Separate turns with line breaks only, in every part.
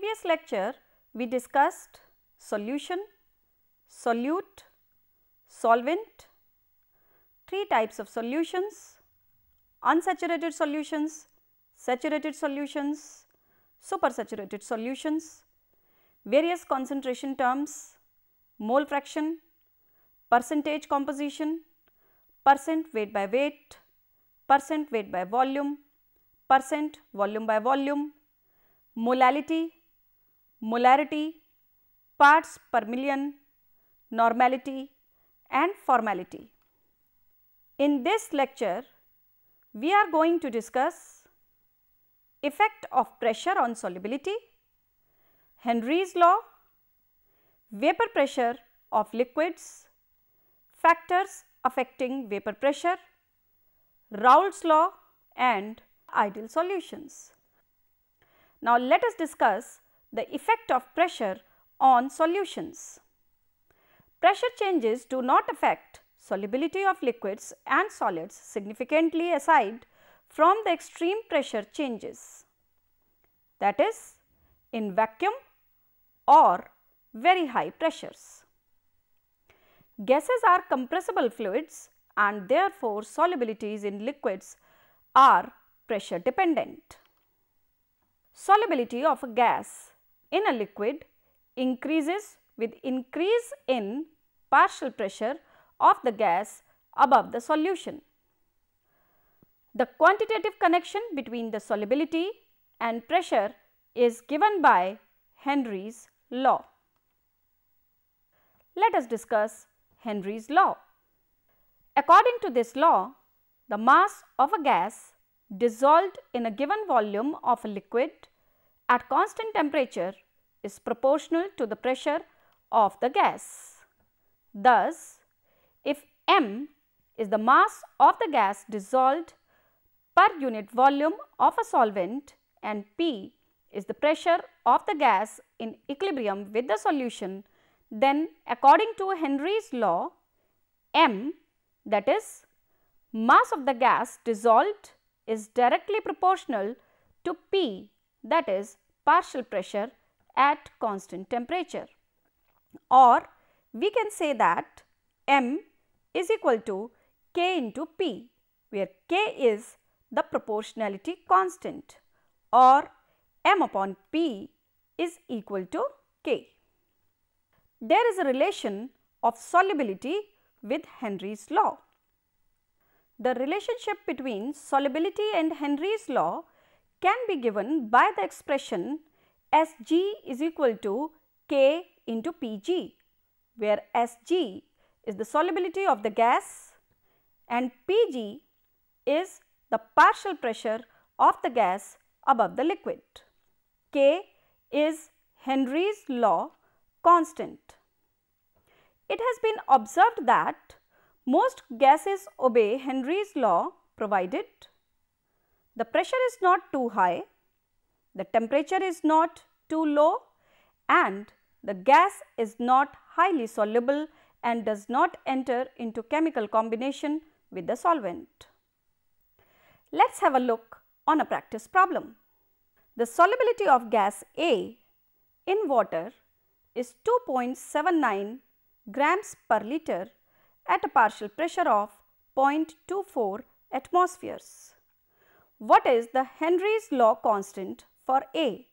previous lecture, we discussed solution, solute, solvent, three types of solutions: unsaturated solutions, saturated solutions, supersaturated solutions, various concentration terms, mole fraction, percentage composition, percent weight by weight, percent weight by volume, percent volume by volume, molality, molarity, parts per million, normality and formality. In this lecture, we are going to discuss effect of pressure on solubility, Henry's law, vapor pressure of liquids, factors affecting vapor pressure, Raoult's law and ideal solutions. Now, let us discuss the effect of pressure on solutions. Pressure changes do not affect solubility of liquids and solids significantly aside from the extreme pressure changes, that is in vacuum or very high pressures. Gases are compressible fluids and therefore solubilities in liquids are pressure dependent. Solubility of a gas in a liquid increases with increase in partial pressure of the gas above the solution. The quantitative connection between the solubility and pressure is given by Henry's law. Let us discuss Henry's law. According to this law, the mass of a gas dissolved in a given volume of a liquid at constant temperature is proportional to the pressure of the gas. Thus, if m is the mass of the gas dissolved per unit volume of a solvent and p is the pressure of the gas in equilibrium with the solution, then according to Henry's law, m, that is mass of the gas dissolved, is directly proportional to p, that is partial pressure at constant temperature, or we can say that m is equal to k into p, where k is the proportionality constant, or m upon p is equal to k. There is a relation of solubility with Henry's law. The relationship between solubility and Henry's law can be given by the expression Sg is equal to K into Pg, where Sg is the solubility of the gas and Pg is the partial pressure of the gas above the liquid. K is Henry's law constant. It has been observed that most gases obey Henry's law provided the pressure is not too high, the temperature is not too low and the gas is not highly soluble and does not enter into chemical combination with the solvent. Let us have a look on a practice problem. The solubility of gas A in water is 2.79 grams per liter at a partial pressure of 0.24 atmospheres. What is the Henry's law constant for A?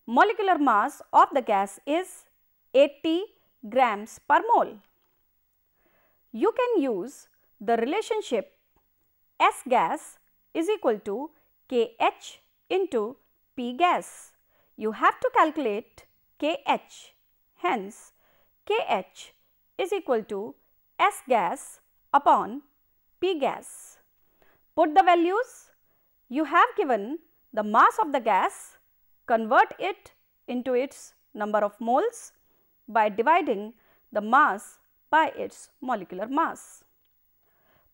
Molecular mass of the gas is 80 grams per mole. You can use the relationship S gas is equal to KH into P gas. You have to calculate KH, hence KH is equal to S gas upon P gas. Put the values. You have given the mass of the gas, convert it into its number of moles by dividing the mass by its molecular mass.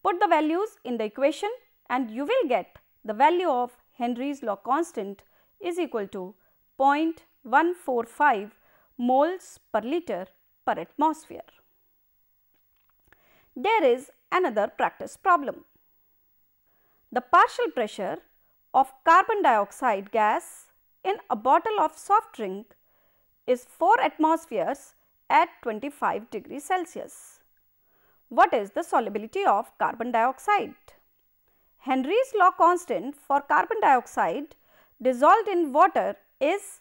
Put the values in the equation and you will get the value of Henry's law constant is equal to 0.145 moles per liter per atmosphere. There is another practice problem. The partial pressure of carbon dioxide gas in a bottle of soft drink is 4 atmospheres at 25 degrees Celsius. What is the solubility of carbon dioxide? Henry's law constant for carbon dioxide dissolved in water is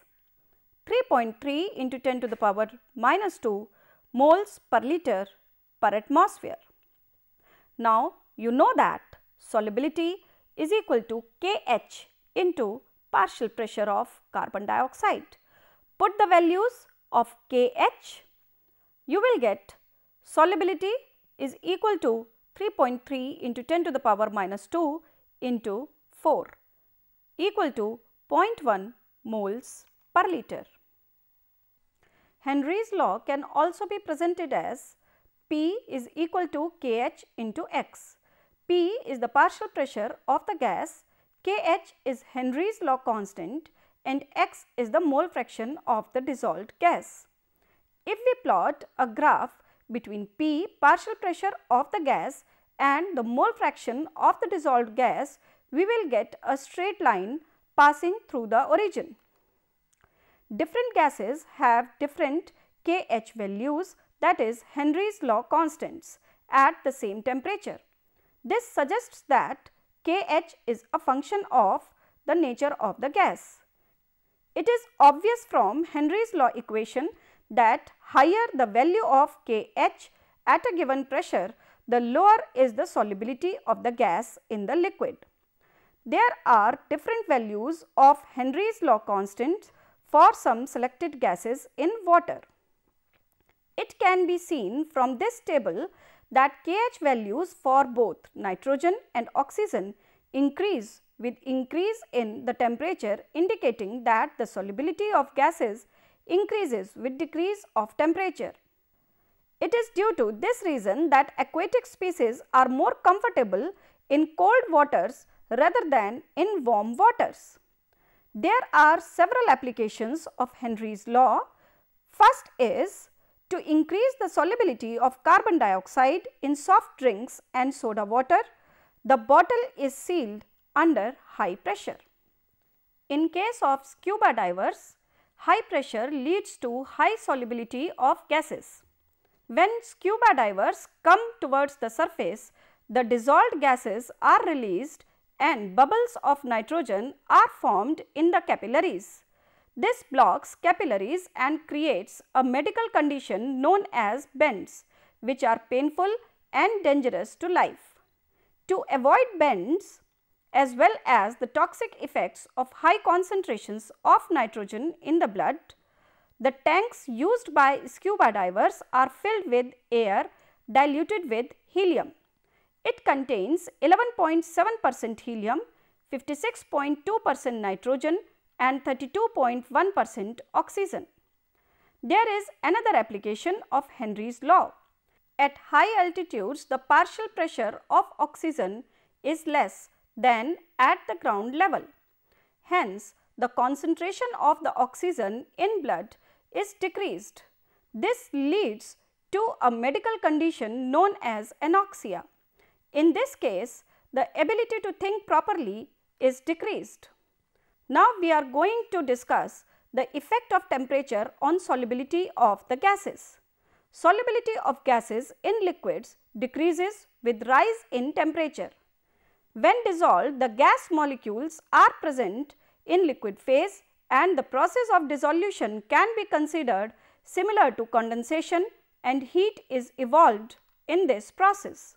3.3 into 10 to the power minus 2 moles per liter per atmosphere. Now, you know that solubility is equal to Kh into partial pressure of carbon dioxide. Put the values of Kh, you will get solubility is equal to 3.3 into 10 to the power minus 2 into 4 equal to 0.1 moles per liter. Henry's law can also be presented as P is equal to Kh into x. P is the partial pressure of the gas, Kh is Henry's law constant and x is the mole fraction of the dissolved gas. If we plot a graph between P, partial pressure of the gas, and the mole fraction of the dissolved gas, we will get a straight line passing through the origin. Different gases have different Kh values, that is Henry's law constants, at the same temperature. This suggests that Kh is a function of the nature of the gas. It is obvious from Henry's law equation that higher the value of Kh at a given pressure, the lower is the solubility of the gas in the liquid. There are different values of Henry's law constants for some selected gases in water. It can be seen from this table that Kh values for both nitrogen and oxygen increase with increase in the temperature, indicating that the solubility of gases increases with decrease of temperature. It is due to this reason that aquatic species are more comfortable in cold waters rather than in warm waters. There are several applications of Henry's law. First is to increase the solubility of carbon dioxide in soft drinks and soda water. The bottle is sealed under high pressure. In case of scuba divers, high pressure leads to high solubility of gases. When scuba divers come towards the surface, the dissolved gases are released and bubbles of nitrogen are formed in the capillaries. This blocks capillaries and creates a medical condition known as bends, which are painful and dangerous to life. To avoid bends as well as the toxic effects of high concentrations of nitrogen in the blood, the tanks used by scuba divers are filled with air diluted with helium. It contains 11.7% helium, 56.2% nitrogen and 32.1% oxygen. There is another application of Henry's law. At high altitudes, the partial pressure of oxygen is less than at the ground level. Hence, the concentration of the oxygen in blood is decreased. This leads to a medical condition known as anoxia. In this case, the ability to think properly is decreased. Now, we are going to discuss the effect of temperature on solubility of the gases. Solubility of gases in liquids decreases with rise in temperature. When dissolved, the gas molecules are present in liquid phase and the process of dissolution can be considered similar to condensation and heat is evolved in this process.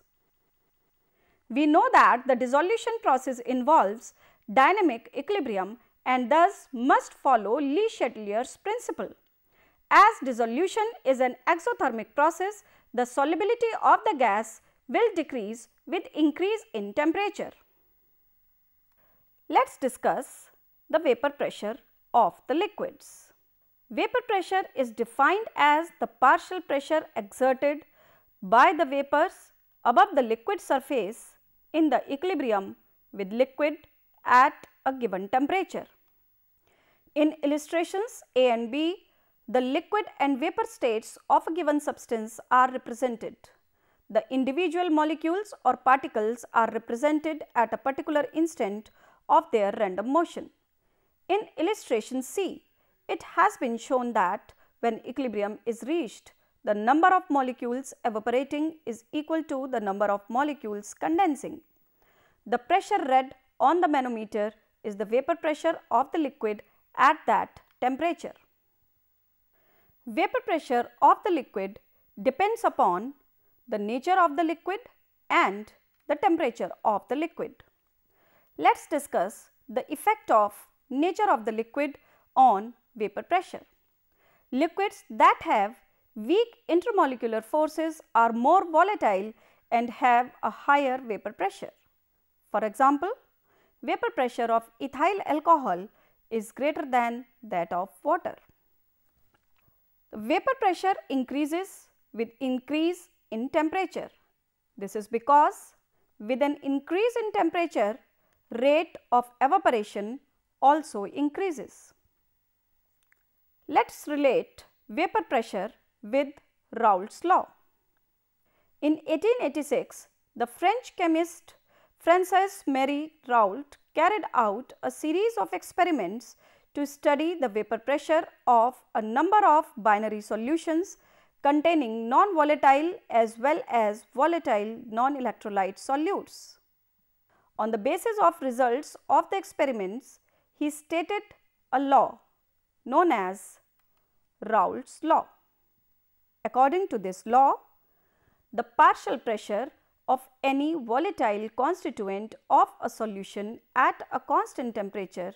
We know that the dissolution process involves dynamic equilibrium and thus must follow Le Chatelier's principle. As dissolution is an exothermic process, the solubility of the gas will decrease with increase in temperature. Let us discuss the vapor pressure of the liquids. Vapor pressure is defined as the partial pressure exerted by the vapors above the liquid surface in the equilibrium with liquid at a given temperature. In illustrations A and B, the liquid and vapor states of a given substance are represented. The individual molecules or particles are represented at a particular instant of their random motion. In illustration C, it has been shown that when equilibrium is reached, the number of molecules evaporating is equal to the number of molecules condensing. The pressure read on the manometer is the vapor pressure of the liquid at that temperature. Vapor pressure of the liquid depends upon the nature of the liquid and the temperature of the liquid. Let us discuss the effect of nature of the liquid on vapor pressure. Liquids that have weak intermolecular forces are more volatile and have a higher vapor pressure. For example, vapor pressure of ethyl alcohol is greater than that of water. The vapor pressure increases with increase in temperature. This is because with an increase in temperature, rate of evaporation also increases. Let us relate vapor pressure with Raoult's law. In 1886, the French chemist Frances Marie Raoult carried out a series of experiments to study the vapor pressure of a number of binary solutions containing non-volatile as well as volatile non-electrolyte solutes. On the basis of results of the experiments, he stated a law known as Raoult's law. According to this law, the partial pressure of any volatile constituent of a solution at a constant temperature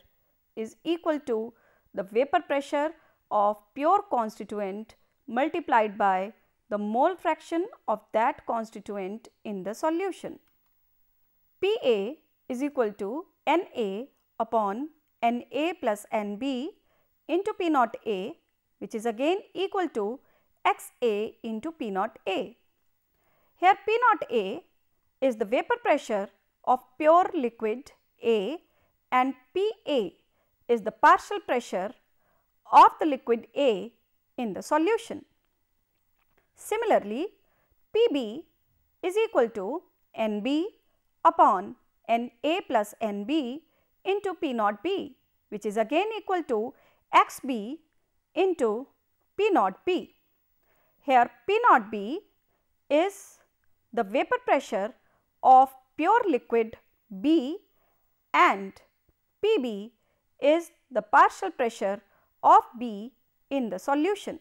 is equal to the vapor pressure of pure constituent multiplied by the mole fraction of that constituent in the solution. Pa is equal to Na upon Na plus Nb into P naught A, which is again equal to Xa into P naught A. Here P naught A is the vapor pressure of pure liquid A and Pa is the partial pressure of the liquid A in the solution. Similarly, Pb is equal to Nb upon Na plus Nb into P naught B, which is again equal to Xb into P naught B. Here P naught B is the vapor pressure of pure liquid B and Pb is the partial pressure of B in the solution.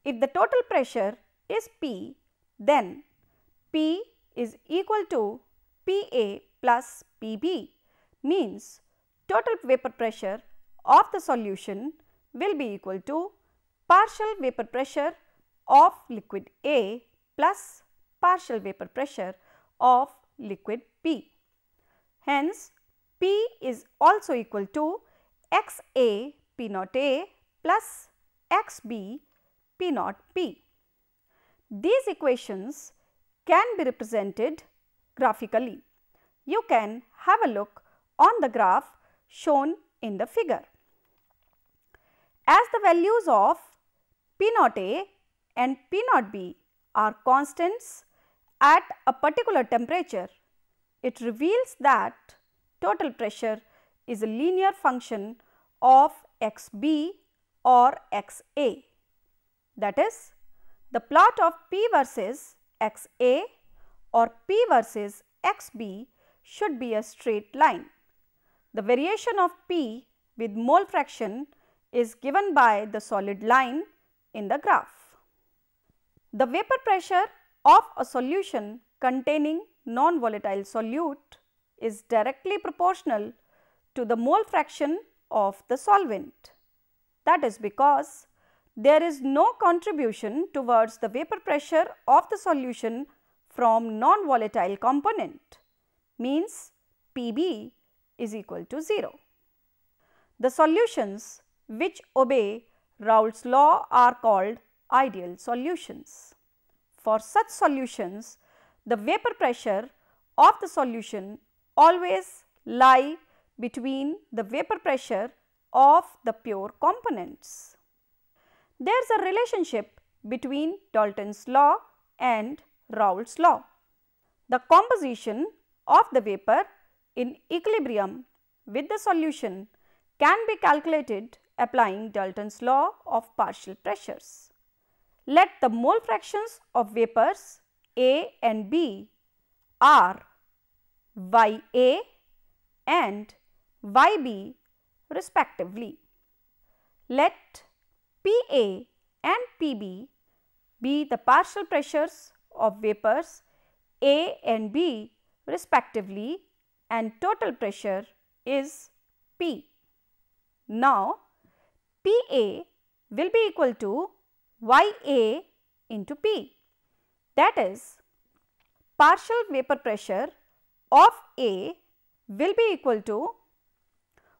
If the total pressure is P, then P is equal to Pa plus Pb, means total vapor pressure of the solution will be equal to partial vapor pressure of liquid A plus partial vapor pressure of liquid B. Hence, P is also equal to Xa P naught A plus Xb P naught B. These equations can be represented graphically. You can have a look on the graph shown in the figure. As the values of P naught A and P naught B are constants at a particular temperature, it reveals that total pressure is a linear function of Xb or Xa. That is, the plot of P versus Xa or P versus Xb should be a straight line. The variation of P with mole fraction is given by the solid line in the graph. The vapor pressure of a solution containing non-volatile solute is directly proportional to the mole fraction of the solvent. That is because there is no contribution towards the vapor pressure of the solution from non-volatile component, means Pb is equal to 0. The solutions which obey Raoult's law are called ideal solutions. For such solutions, the vapor pressure of the solution always lie between the vapor pressure of the pure components. There is a relationship between Dalton's law and Raoult's law. The composition of the vapor in equilibrium with the solution can be calculated applying Dalton's law of partial pressures. Let the mole fractions of vapors A and B are Ya and Yb respectively. Let Pa and Pb be the partial pressures of vapors A and B respectively, and total pressure is P. Now, Pa will be equal to Ya into P, that is, partial vapor pressure of A will be equal to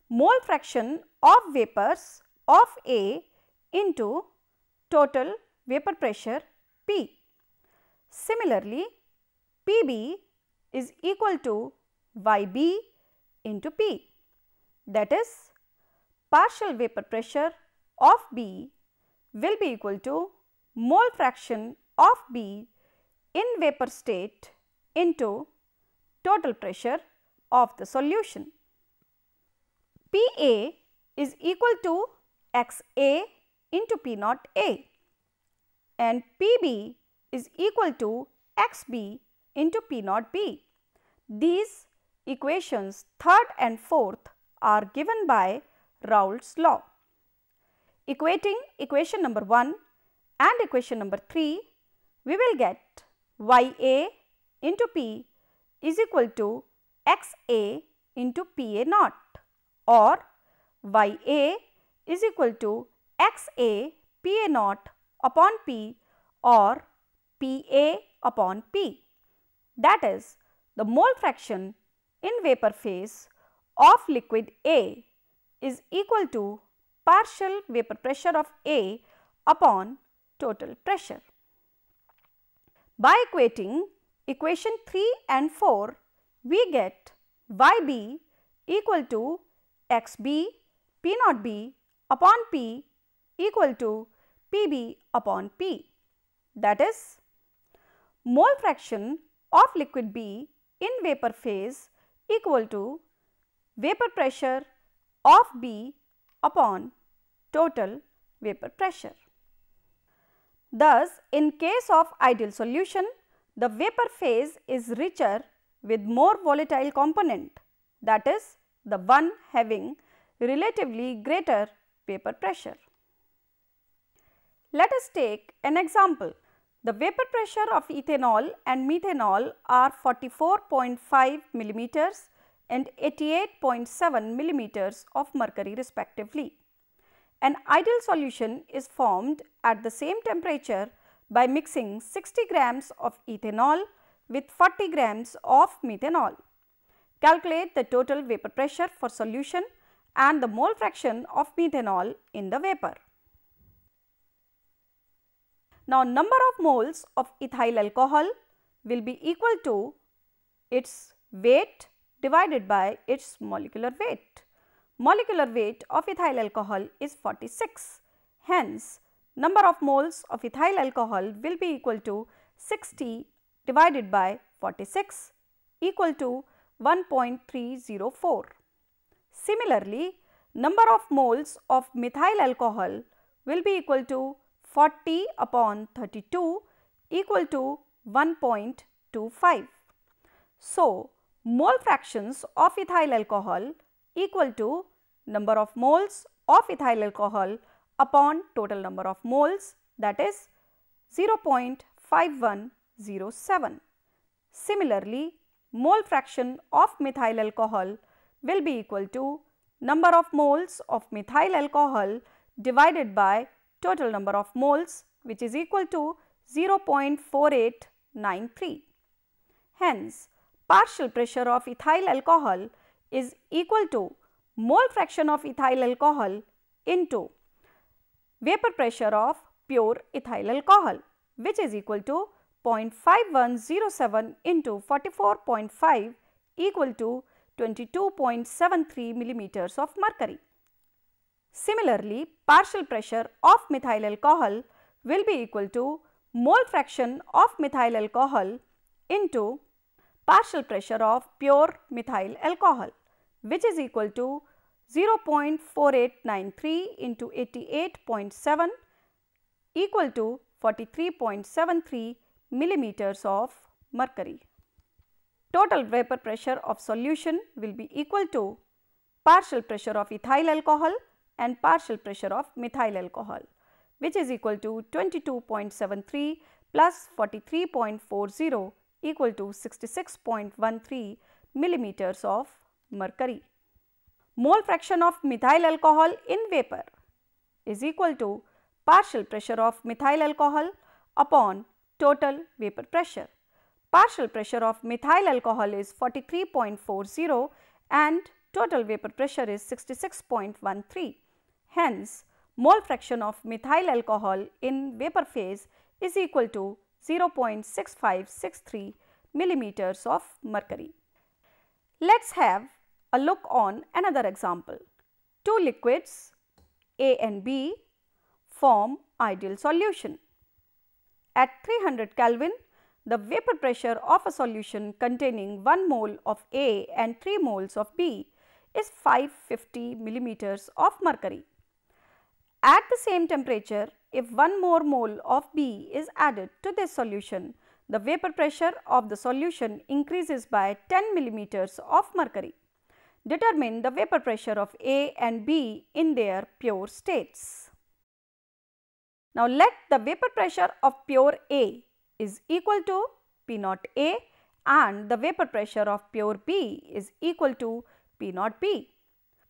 mole fraction of vapors of A into total vapor pressure P. Similarly, Pb is equal to Yb into P, that is, partial vapor pressure of B will be equal to mole fraction of B in vapor state into total pressure of the solution. Pa is equal to Xa into P naught A and Pb is equal to Xb into P naught B. These equations 3rd and 4th are given by Raoult's law. Equating equation number 1 and equation number 3, we will get Ya into P is equal to Xa into Pa naught, or Ya is equal to Xa Pa naught upon P, or Pa upon P. That is, the mole fraction in vapor phase of liquid A is equal to partial vapor pressure of A upon total pressure. By equating equation 3 and 4, we get Yb equal to Xb P naught B upon P equal to Pb upon P. That is, mole fraction of liquid B in vapor phase equal to vapor pressure of B upon total vapor pressure. Thus, in case of ideal solution, the vapor phase is richer with more volatile component, that is, the one having relatively greater vapor pressure. Let us take an example. The vapor pressure of ethanol and methanol are 44.5 millimeters and 88.7 millimeters of mercury respectively. An ideal solution is formed at the same temperature by mixing 60 grams of ethanol with 40 grams of methanol. Calculate the total vapor pressure for solution and the mole fraction of methanol in the vapor. Now, number of moles of ethyl alcohol will be equal to its weight divided by its molecular weight. Molecular weight of ethyl alcohol is 46. Hence, number of moles of ethyl alcohol will be equal to 60 divided by 46 equal to 1.304. Similarly, number of moles of methyl alcohol will be equal to 40 upon 32 equal to 1.25. So, mole fractions of ethyl alcohol equal to number of moles of ethyl alcohol upon total number of moles, that is 0.5107. Similarly, mole fraction of methyl alcohol will be equal to number of moles of methyl alcohol divided by total number of moles, which is equal to 0.4893. Hence, partial pressure of ethyl alcohol is equal to mole fraction of ethyl alcohol into vapor pressure of pure ethyl alcohol, which is equal to 0.5107 into 44.5 equal to 22.73 millimeters of mercury. Similarly, partial pressure of methyl alcohol will be equal to mole fraction of methyl alcohol into partial pressure of pure methyl alcohol, which is equal to 0.4893 into 88.7 equal to 43.73 millimeters of mercury. Total vapor pressure of solution will be equal to partial pressure of ethyl alcohol and partial pressure of methyl alcohol, which is equal to 22.73 plus 43.40 equal to 66.13 millimeters of mercury. Mole fraction of methyl alcohol in vapor is equal to partial pressure of methyl alcohol upon total vapor pressure. Partial pressure of methyl alcohol is 43.40 and total vapor pressure is 66.13. Hence, mole fraction of methyl alcohol in vapor phase is equal to 0.6563 millimeters of mercury. Let us have a look on another example. Two liquids A and B form ideal solution. At 300 Kelvin, the vapor pressure of a solution containing 1 mole of A and 3 moles of B is 550 millimeters of mercury. At the same temperature, if 1 more mole of B is added to this solution, the vapor pressure of the solution increases by 10 millimeters of mercury. Determine the vapor pressure of A and B in their pure states. Now, let the vapor pressure of pure A is equal to P naught A and the vapor pressure of pure B is equal to P naught B.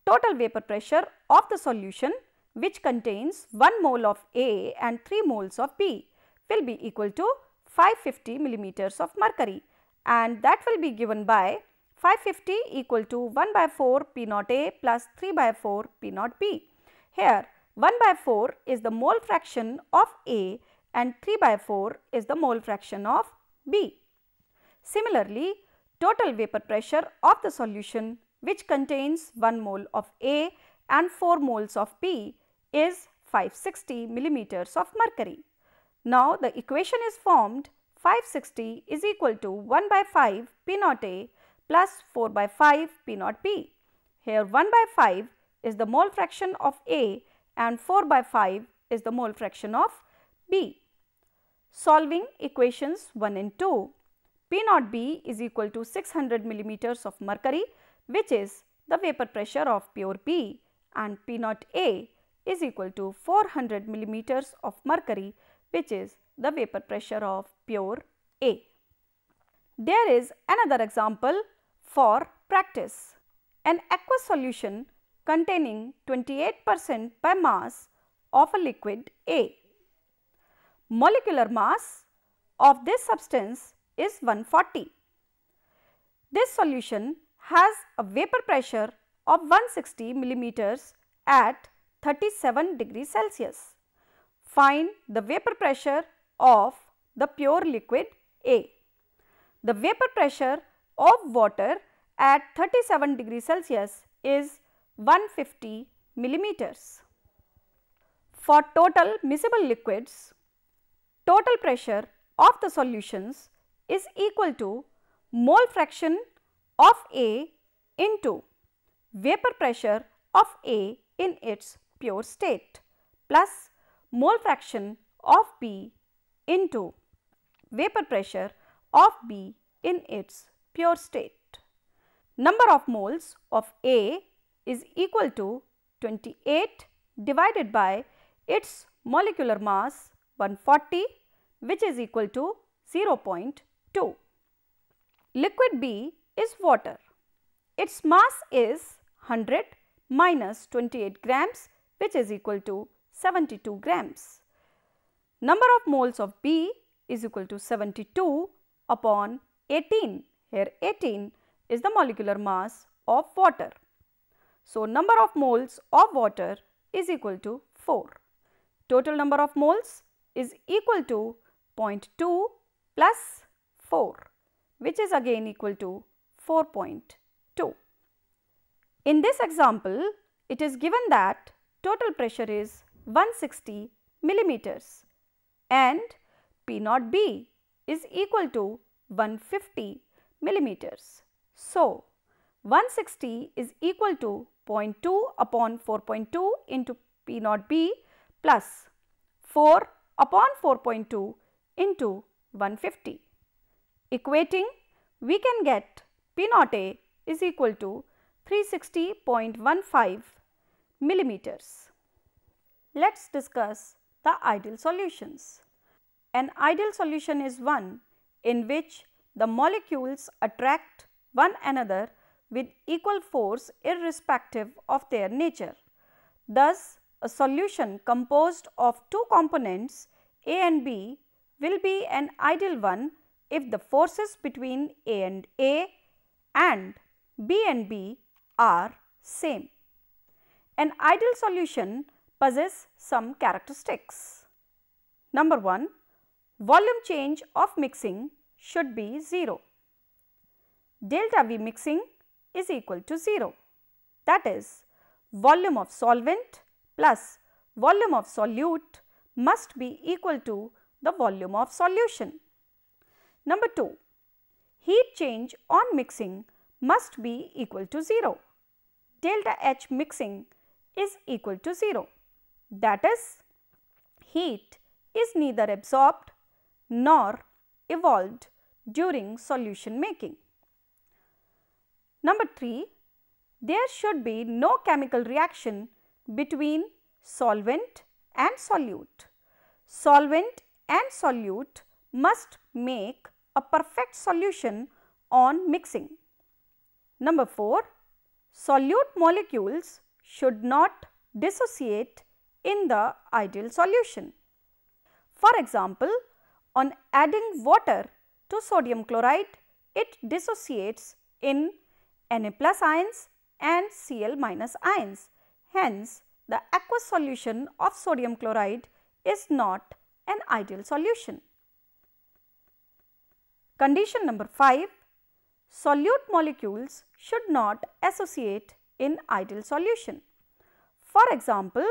Total vapor pressure of the solution which contains 1 mole of A and 3 moles of B will be equal to 550 millimeters of mercury, and that will be given by 550 equal to 1 by 4 P naught A plus 3 by 4 P naught B. Here 1 by 4 is the mole fraction of A and 3 by 4 is the mole fraction of B. Similarly, total vapor pressure of the solution which contains 1 mole of A and 4 moles of B is 560 millimeters of mercury. Now, the equation is formed: 560 is equal to 1 by 5 P naught A plus 4 by 5 P naught B. Here 1 by 5 is the mole fraction of A and 4 by 5 is the mole fraction of B. Solving equations 1 and 2, P naught B is equal to 600 millimeters of mercury, which is the vapor pressure of pure B, and P naught A is equal to 400 millimeters of mercury, which is the vapor pressure of pure A. There is another example for practice. An aqueous solution containing 28% by mass of a liquid A. Molecular mass of this substance is 140. This solution has a vapor pressure of 160 millimeters at 37 degrees Celsius. Find the vapor pressure of the pure liquid A. The vapor pressure of water at 37 degrees Celsius is 150 millimeters. For total miscible liquids, total pressure of the solutions is equal to mole fraction of A into vapor pressure of A in its pure state plus mole fraction of B into vapor pressure of B in its pure state. Number of moles of A is equal to 28 divided by its molecular mass 140, which is equal to 0.2. Liquid B is water. Its mass is 100 minus 28 grams, which is equal to 72 grams. Number of moles of B is equal to 72 upon 18. Here 18 is the molecular mass of water. So, number of moles of water is equal to 4. Total number of moles is equal to 0.2 plus 4, which is again equal to 4.2. In this example, it is given that total pressure is 160 millimeters and P naught B is equal to 150 millimeters. So, 160 is equal to 0.2 upon 4.2 into P naught B plus 4 upon 4.2 into 150. Equating, we can get P naught A is equal to 360.15 millimeters. Let us discuss the ideal solutions. An ideal solution is one in which the molecules attract one another with equal force irrespective of their nature. Thus, a solution composed of two components A and B will be an ideal one if the forces between A and B and B are same. An ideal solution possesses some characteristics. Number 1, volume change of mixing should be 0. Delta V mixing is equal to 0. That is, volume of solvent plus volume of solute must be equal to the volume of solution. Number 2, heat change on mixing must be equal to 0. Delta H mixing is equal to 0. That is, heat is neither absorbed nor evolved during solution making. Number 3, there should be no chemical reaction between solvent and solute. Solvent and solute must make a perfect solution on mixing. Number 4, solute molecules should not dissociate in the ideal solution. For example, on adding water to sodium chloride, it dissociates in Na plus ions and Cl minus ions. Hence, the aqueous solution of sodium chloride is not an ideal solution. Condition number 5, solute molecules should not associate in ideal solution. For example,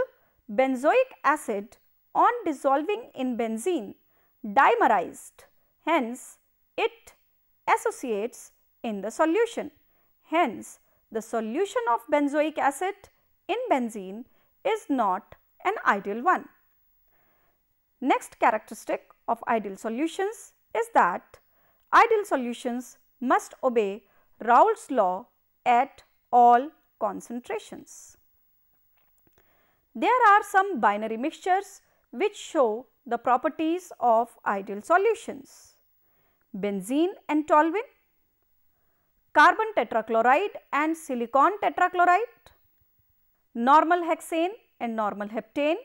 benzoic acid on dissolving in benzene dimerized, hence it associates in the solution. Hence, the solution of benzoic acid in benzene is not an ideal one. Next characteristic of ideal solutions is that ideal solutions must obey Raoult's law at all concentrations. There are some binary mixtures which show the properties of ideal solutions: benzene and toluene, carbon tetrachloride and silicon tetrachloride, normal hexane and normal heptane.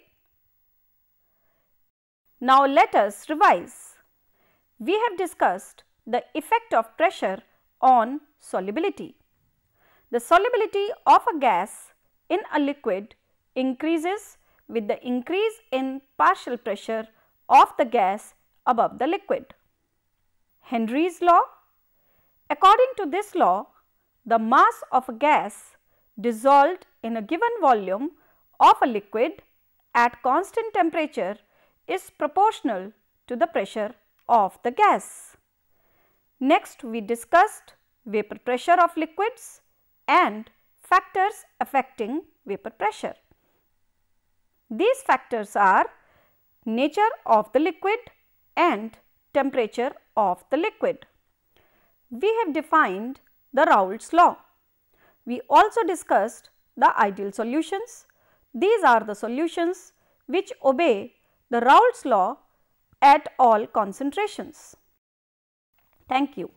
Now, let us revise. We have discussed the effect of pressure on solubility. The solubility of a gas in a liquid increases with the increase in partial pressure of the gas above the liquid. Henry's law. According to this law, the mass of a gas dissolved in a given volume of a liquid at constant temperature is proportional to the pressure of the gas. Next, we discussed vapor pressure of liquids and factors affecting vapor pressure. These factors are nature of the liquid and temperature of the liquid. We have defined the Raoult's law. We also discussed the ideal solutions. These are the solutions which obey the Raoult's law at all concentrations. Thank you.